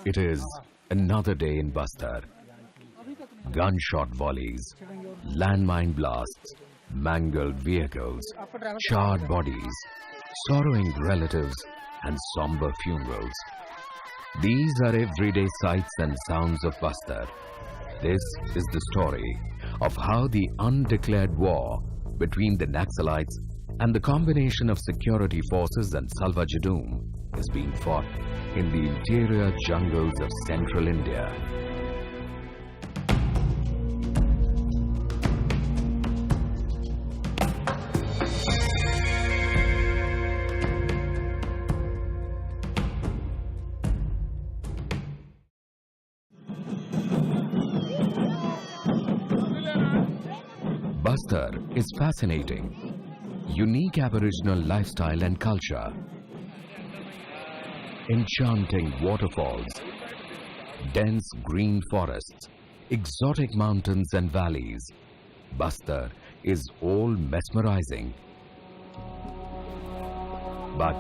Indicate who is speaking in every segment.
Speaker 1: It is another day in Bastar. Gunshot volleys, landmine blasts, mangled vehicles, charred bodies, sorrowing relatives and somber funerals. These are everyday sights and sounds of Bastar. This is the story of how the undeclared war between the Naxalites and the combination of security forces and Salwa Judum is being fought in the interior jungles of central India. Bastar is fascinating, unique Aboriginal lifestyle and culture, enchanting waterfalls, dense green forests, exotic mountains and valleys. Bastar is all mesmerizing. But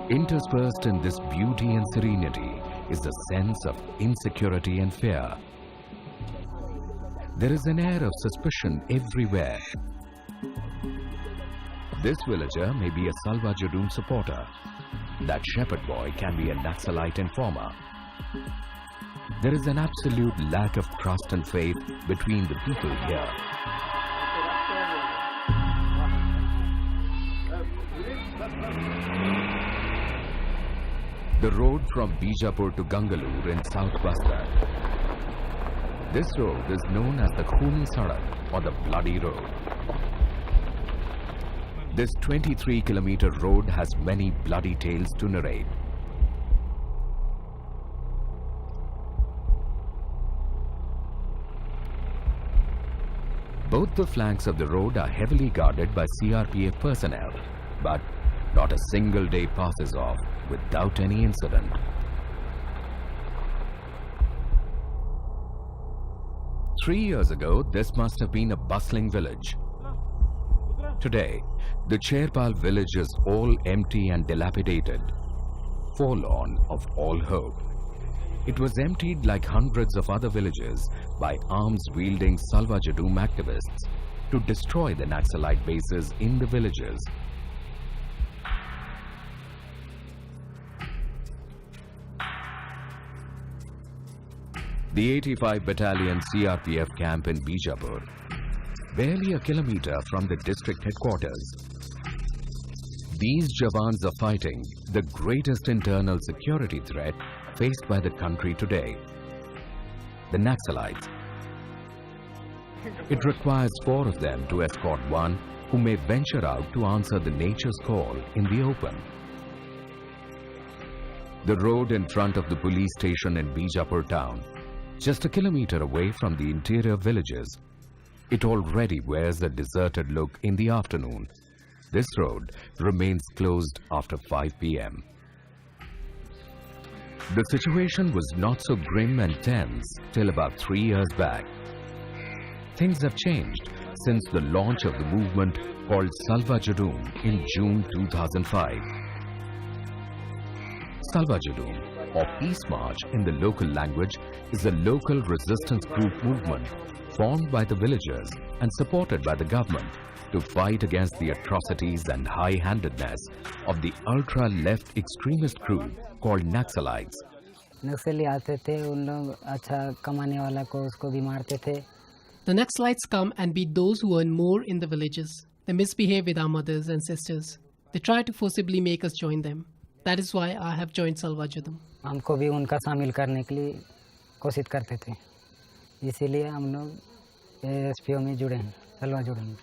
Speaker 1: interspersed in this beauty and serenity is a sense of insecurity and fear. There is an air of suspicion everywhere. This villager may be a Salwa Judum supporter. That shepherd boy can be a Naxalite informer. There is an absolute lack of trust and faith between the people here. The road from Bijapur to Gangalore in South Bastar. This road is known as the Khuni Sadak or the Bloody Road. This 23-kilometer road has many bloody tales to narrate. Both the flanks of the road are heavily guarded by CRPF personnel, but not a single day passes off without any incident. Three years ago, this must have been a bustling village. Today, the Cherpal village is all empty and dilapidated, forlorn of all hope. It was emptied like hundreds of other villages by arms-wielding Salwa Judum activists to destroy the Naxalite bases in the villages. The 85 Battalion CRPF camp in Bijapur, barely a kilometer from the district headquarters. These Jawans are fighting the greatest internal security threat faced by the country today, the Naxalites. It requires 4 of them to escort one who may venture out to answer the nature's call in the open. The road in front of the police station in Bijapur town, just a kilometer away from the interior villages, it already wears a deserted look in the afternoon. This road remains closed after 5 p.m. The situation was not so grim and tense till about 3 years back. Things have changed since the launch of the movement called Salwa Judum in June 2005. Salwa Judum, or Peace March in the local language, is a local resistance group movement formed by the villagers and supported by the government to fight against the atrocities and high-handedness of the ultra-left extremist group called Naxalites.
Speaker 2: The
Speaker 3: Naxalites come and beat those who earn more in the villages. They misbehave with our mothers and sisters. They try to forcibly make us join them. That is why I have joined Salwa Judum.
Speaker 2: हमको भी उनका शामिल करने के लिए कोशिश करते थे, इसीलिए हम लोग एसपीओ में जुड़े हैं, सलवा जुड़े हैं।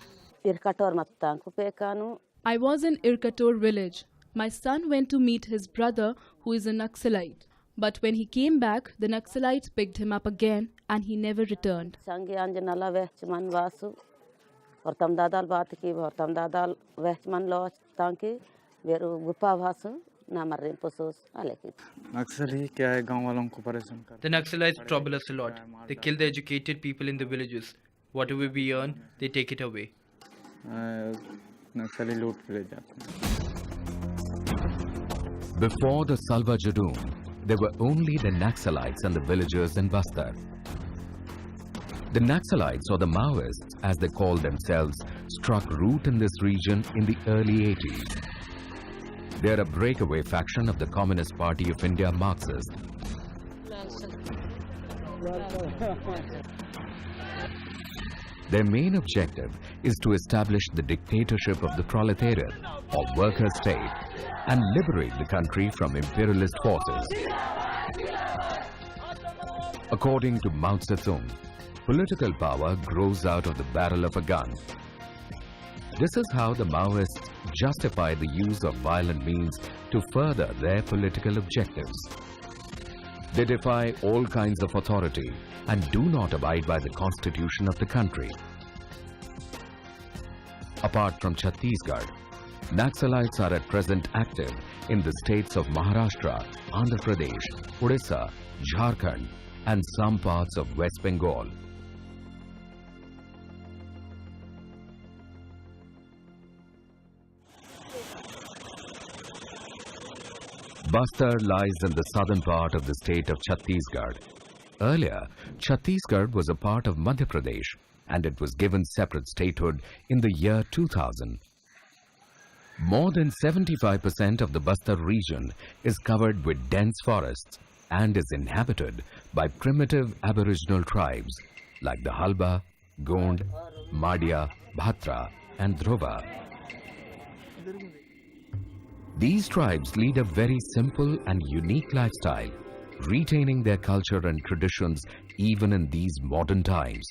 Speaker 4: I was in Irkator village. My son went to meet his brother who is a Naxalite. But when he came back, the Naxalites picked him up again and he never returned.
Speaker 5: The Naxalites trouble us a lot. They kill the educated people in the villages. Whatever we earn, they take it away.
Speaker 6: नक्सली लूट के ले जाते हैं।
Speaker 1: Before the Salwa Judum, there were only the Naxalites and the villagers in Bastar. The Naxalites, or the Maoists as they call themselves, struck root in this region in the early 80s. They are a breakaway faction of the Communist Party of India Marxist. Their main objective is to establish the dictatorship of the proletariat or worker state and liberate the country from imperialist forces. According to Mao Zedong, political power grows out of the barrel of a gun. This is how the Maoists justify the use of violent means to further their political objectives. They defy all kinds of authority and do not abide by the constitution of the country. Apart from Chhattisgarh, Naxalites are at present active in the states of Maharashtra, Andhra Pradesh, Odisha, Jharkhand and some parts of West Bengal. Bastar lies in the southern part of the state of Chhattisgarh. Earlier, Chhattisgarh was a part of Madhya Pradesh and it was given separate statehood in the year 2000. More than 75% of the Bastar region is covered with dense forests and is inhabited by primitive aboriginal tribes like the Halba, Gond, Madhya, Bhatra and Dhruva. These tribes lead a very simple and unique lifestyle, retaining their culture and traditions even in these modern times.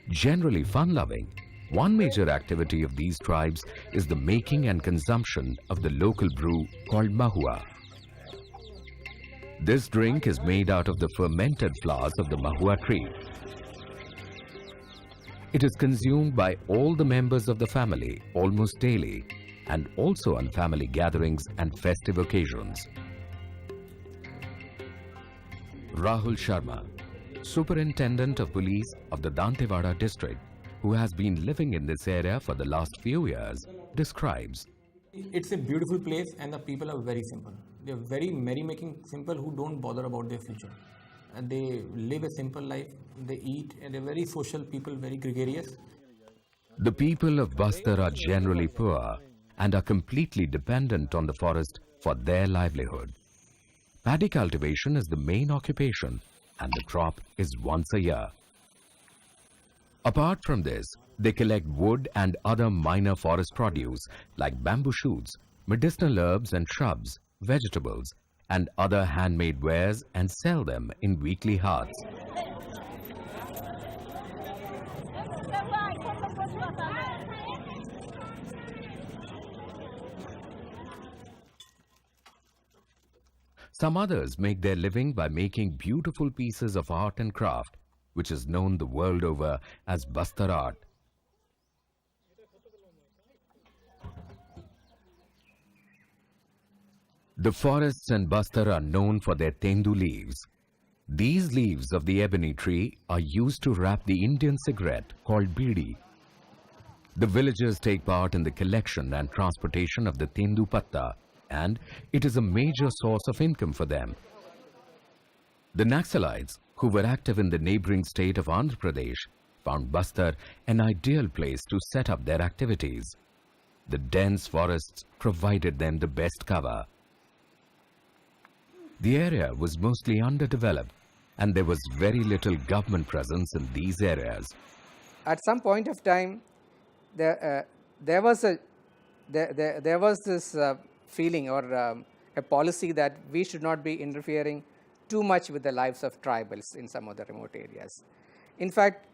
Speaker 1: Generally fun-loving, one major activity of these tribes is the making and consumption of the local brew called mahua. This drink is made out of the fermented flowers of the mahua tree. It is consumed by all the members of the family almost daily and also on family gatherings and festive occasions. Rahul Sharma, Superintendent of Police of the Dantewada district, who has been living in this area for the last few years, describes.
Speaker 7: It's a beautiful place and the people are very simple. They're very merry-making simple who don't bother about their future. And they live a simple life, they eat and they're very social people, very gregarious.
Speaker 1: The people of Bastar are generally poor and are completely dependent on the forest for their livelihood. Paddy cultivation is the main occupation and the crop is once a year. Apart from this, they collect wood and other minor forest produce like bamboo shoots, medicinal herbs and shrubs, vegetables and other handmade wares and sell them in weekly hearts. Some others make their living by making beautiful pieces of art and craft, which is known the world over as Bastar art. The forests in Bastar are known for their tendu leaves. These leaves of the ebony tree are used to wrap the Indian cigarette called bidi. The villagers take part in the collection and transportation of the tendu patta, and it is a major source of income for them. The Naxalites, who were active in the neighboring state of Andhra Pradesh, found Bastar an ideal place to set up their activities. The dense forests provided them the best cover. The area was mostly underdeveloped and there was very little government presence in these areas.
Speaker 8: At some point of time, there was this feeling or a policy that we should not be interfering too much with the lives of tribals in some of the remote areas. In fact,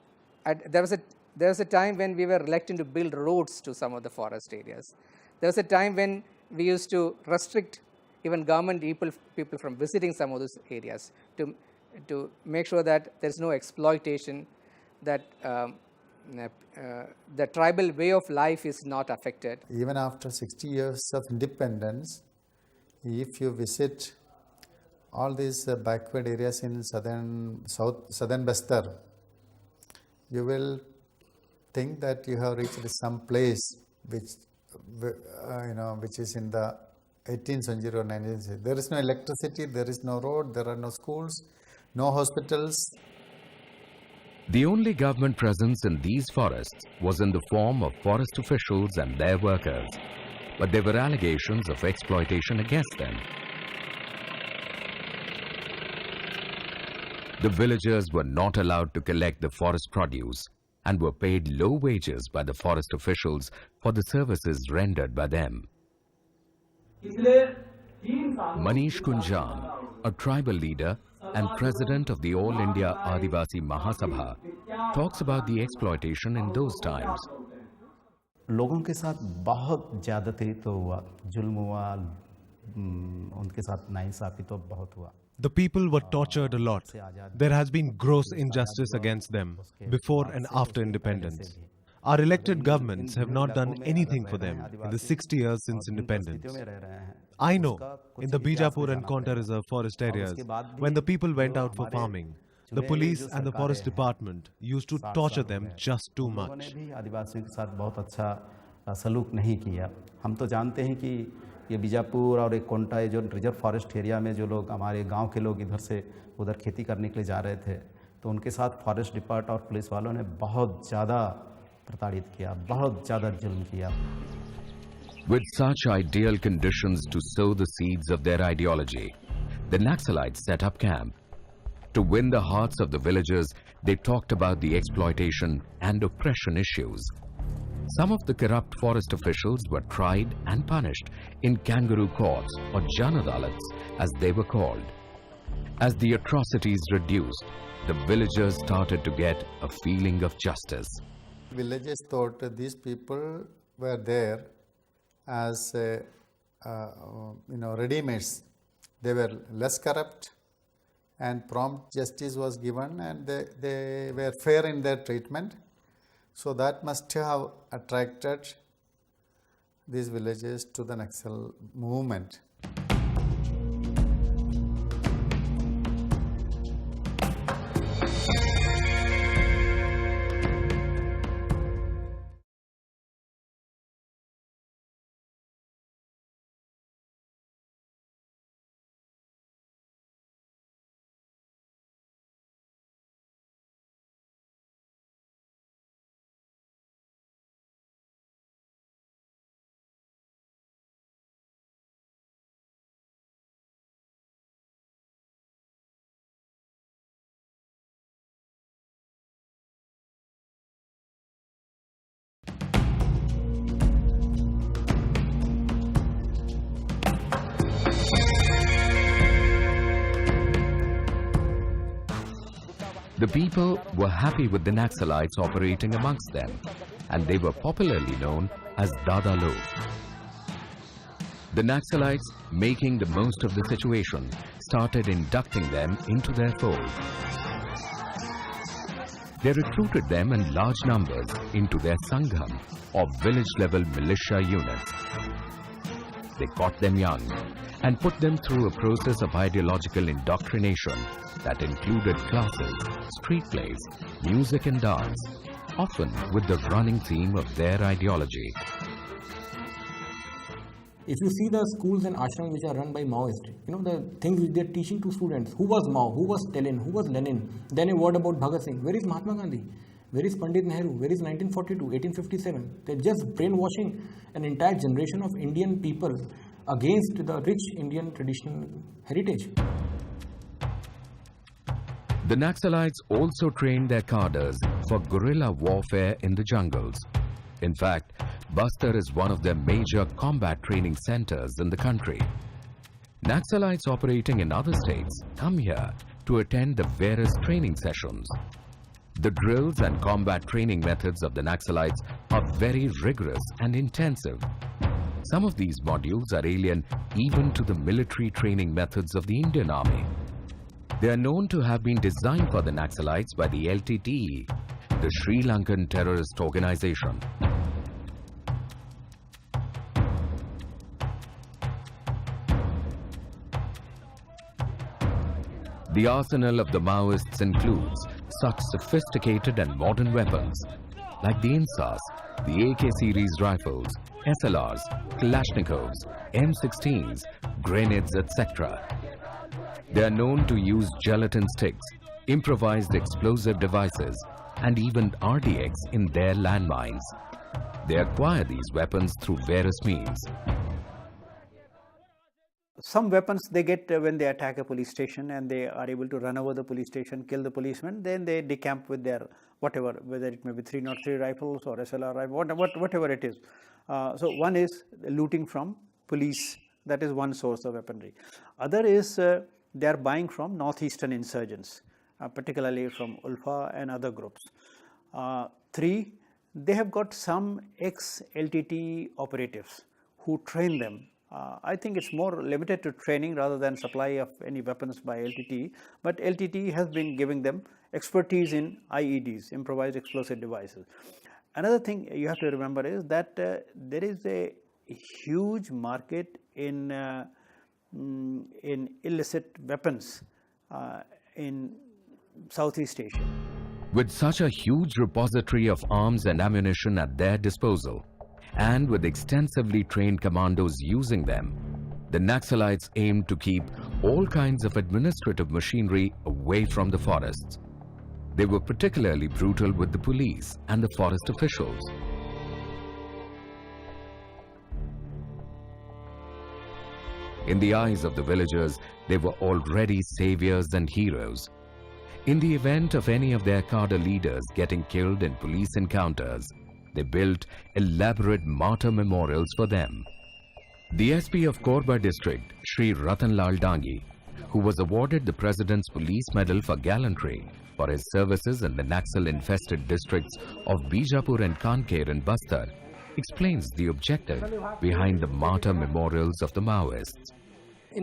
Speaker 8: there was a time when we were reluctant to build roads to some of the forest areas. There was a time when we used to restrict even government people from visiting some of those areas to make sure that there is no exploitation, that the tribal way of life is not affected.
Speaker 9: Even after 60 years of independence, if you visit all these backward areas in southern Bastar, you will think that you have reached some place which which is in the 18th century or 19th century. There is no electricity, there is no road, there are no schools, no hospitals.
Speaker 1: The only government presence in these forests was in the form of forest officials and their workers, but there were allegations of exploitation against them. The villagers were not allowed to collect the forest produce and were paid low wages by the forest officials for the services rendered by them. Manish Kunjan, a tribal leader and president of the All India Adivasi Mahasabha, talks about the exploitation in those times.
Speaker 10: लोगों के साथ बहुत ज़्यादती तो हुआ, जुल्म हुआ, उनके साथ नाइंसाफ़ी तो बहुत हुआ.
Speaker 11: The people were tortured a lot. There has been gross injustice against them before and after independence. Our elected governments have not done anything for them in the 60 years since independence. I know, in the Bijapur and Konta Reserve forest areas, when the people went out for farming, the police and the forest department used to torture them just too much.
Speaker 10: हम तो जानते हैं कि ये बीजापुर और एक कोंटा जो reserve forest area में जो लोग हमारे गांव के लोग इधर से उधर खेती करने के लिए जा रहे थे, तो उनके साथ फॉरेस्ट डिपार्ट और पुलिस वालों ने बहुत ज़्यादा प्रताड़ित किया, बहुत ज़्यादा जुल्म किया.
Speaker 1: With such ideal conditions to sow the seeds of their ideology, the Naxalites set up camp. To win the hearts of the villagers, they talked about the exploitation and oppression issues. Some of the corrupt forest officials were tried and punished in kangaroo courts or Jagdalpurs as they were called. As the atrocities reduced, the villagers started to get a feeling of justice.
Speaker 9: Villagers thought these people were there as ready-mades. They were less corrupt and prompt justice was given, and they were fair in their treatment. So that must have attracted these villagers to the Naxal movement.
Speaker 1: The people were happy with the Naxalites operating amongst them, and they were popularly known as Dadalo. The Naxalites, making the most of the situation, started inducting them into their fold. They recruited them in large numbers into their Sangham or village-level militia units. They caught them young and put them through a process of ideological indoctrination that included classes, street plays, music and dance, often with the running theme of their ideology.
Speaker 7: If you see the schools and ashrams which are run by Maoists, the things which they are teaching to students, who was Mao, who was Stalin, who was Lenin, then a word about Bhagat Singh, where is Mahatma Gandhi, where is Pandit Nehru, where is 1942, 1857, they're just brainwashing an entire generation of Indian people against the rich Indian traditional heritage.
Speaker 1: The Naxalites also trained their cadres for guerrilla warfare in the jungles. In fact, Bastar is one of their major combat training centers in the country. Naxalites operating in other states come here to attend the various training sessions. The drills and combat training methods of the Naxalites are very rigorous and intensive. Some of these modules are alien even to the military training methods of the Indian Army. They are known to have been designed for the Naxalites by the LTTE, the Sri Lankan terrorist organization. The arsenal of the Maoists includes such sophisticated and modern weapons like the insas, the AK series rifles, SLRs, Kalashnikovs, M16s, grenades, etc. They are known to use gelatin sticks, improvised explosive devices, and even RDX in their landmines. They acquire these weapons through various means.
Speaker 12: Some weapons they get when they attack a police station and they are able to run over the police station, kill the policeman, then they decamp with their whatever, whether it may be 303 rifles or SLR rifle, whatever it is. So one is looting from police, that is one source of weaponry. Other is they are buying from northeastern insurgents, particularly from Ulfa and other groups. Three, they have got some ex-LTT operatives who train them. I think it's more limited to training rather than supply of any weapons by LTT, but LTT has been giving them expertise in IEDs, improvised explosive devices. Another thing you have to remember is that there is a huge market in illicit weapons in Southeast Asia.
Speaker 1: With such a huge repository of arms and ammunition at their disposal, and with extensively trained commandos using them, the Naxalites aimed to keep all kinds of administrative machinery away from the forests. They were particularly brutal with the police and the forest officials. In the eyes of the villagers, they were already saviors and heroes. In the event of any of their cadre leaders getting killed in police encounters, they built elaborate martyr memorials for them. The SP of Korba district, Shri Ratanlal Dangi, who was awarded the President's Police Medal for gallantry for his services in the Naxal-infested districts of Bijapur and Kanker in Bastar, explains the objective behind the martyr memorials of the Maoists.
Speaker 8: The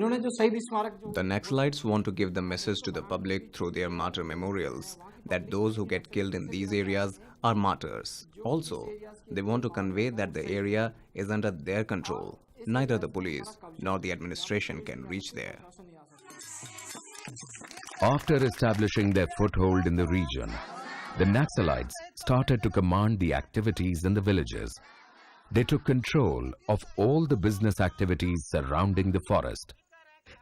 Speaker 8: Naxalites want to give the message to the public through their martyr memorials that those who get killed in these areas are martyrs. Also, they want to convey that the area is under their control. Neither the police nor the administration can reach there.
Speaker 1: After establishing their foothold in the region, the Naxalites started to command the activities in the villages. They took control of all the business activities surrounding the forest.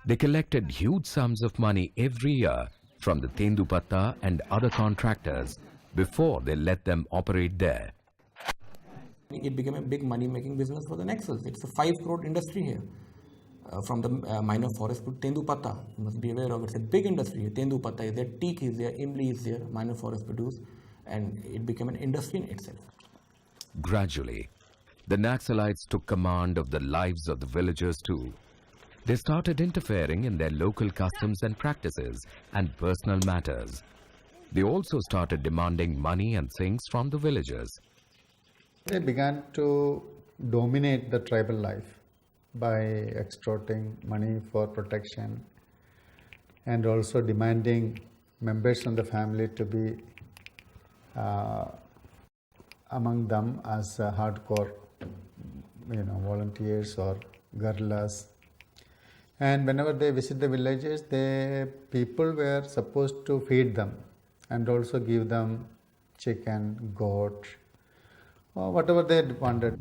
Speaker 1: They collected huge sums of money every year from the Tendupatta and other contractors before they let them operate there.
Speaker 7: It became a big money-making business for the Naxals. It's a 5 crore industry here. From the minor forest to Tendupatta, you must be aware of it's a big industry here. Tendupatta is there, teak is there, imli is there, minor forest produce, and it became an industry in itself.
Speaker 1: Gradually, the Naxalites took command of the lives of the villagers too. They started interfering in their local customs and practices and personal matters. They also started demanding money and things from the villagers.
Speaker 9: They began to dominate the tribal life by extorting money for protection and also demanding members of the family to be among them as hardcore volunteers or guerrillas. And whenever they visit the villages, the people were supposed to feed them and also give them chicken, goat, or whatever they wanted.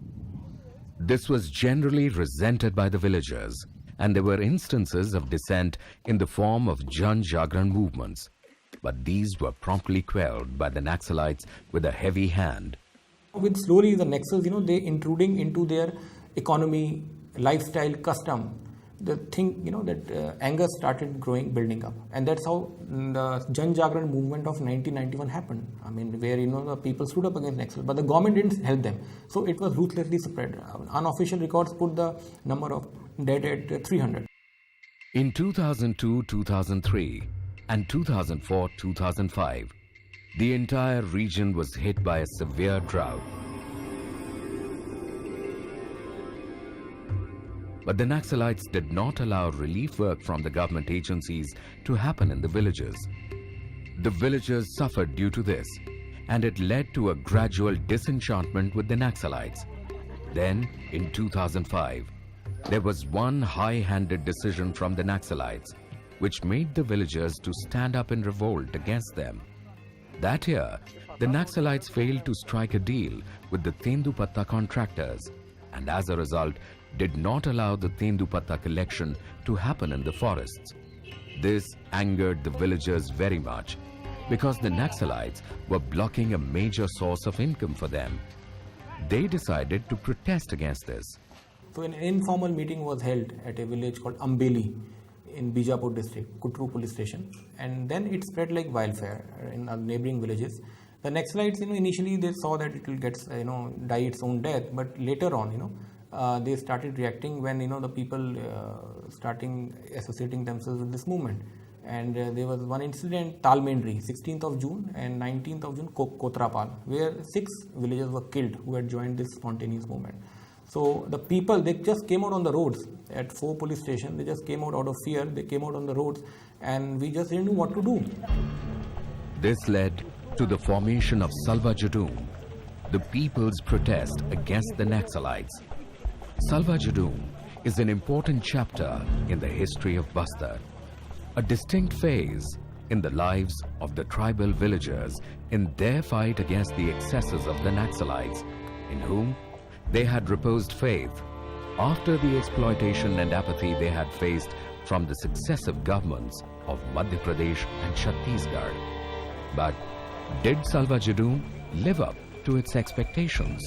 Speaker 1: This was generally resented by the villagers, and there were instances of dissent in the form of Jan Jagran movements. But these were promptly quelled by the Naxalites with a heavy hand.
Speaker 7: With slowly the Naxals, they intruding into their economy, lifestyle, custom. The thing, that anger started building up. And that's how the Jan Jagran movement of 1991 happened. I mean, where, the people stood up against Naxal, but the government didn't help them. So it was ruthlessly spread. Unofficial records put the number of dead at 300.
Speaker 1: In 2002-2003 and 2004-2005, the entire region was hit by a severe drought. But the Naxalites did not allow relief work from the government agencies to happen in the villages. The villagers suffered due to this, and it led to a gradual disenchantment with the Naxalites. Then, in 2005, there was one high-handed decision from the Naxalites, which made the villagers to stand up in revolt against them. That year, The Naxalites failed to strike a deal with the Tendupatta contractors and as a result did not allow the Tendupatta collection to happen in the forests. This angered the villagers very much because the Naxalites were blocking a major source of income for them. They decided to protest against this.
Speaker 7: So an informal meeting was held at a village called Ambeli in Bijapur district, Kutru police station, and then it spread like wildfire in neighboring villages. The Naxalites, initially they saw that it will get, die its own death, but later on, they started reacting when, the people starting associating themselves with this movement. And there was one incident, Talmendri, 16th of June and 19th of June, Kotrapal, where 6 villagers were killed who had joined this spontaneous movement. So the people, they just came out on the roads at 4 police stations. They just came out of fear. They came out on the roads and we just didn't know what to do.
Speaker 1: This led to the formation of Salwa Judum, the people's protest against the Naxalites. Salwa Judum is an important chapter in the history of Bastar, a distinct phase in the lives of the tribal villagers in their fight against the excesses of the Naxalites, in whom they had reposed faith after the exploitation and apathy they had faced from the successive governments of Madhya Pradesh and Chhattisgarh. But did Salwa Judum live up to its expectations?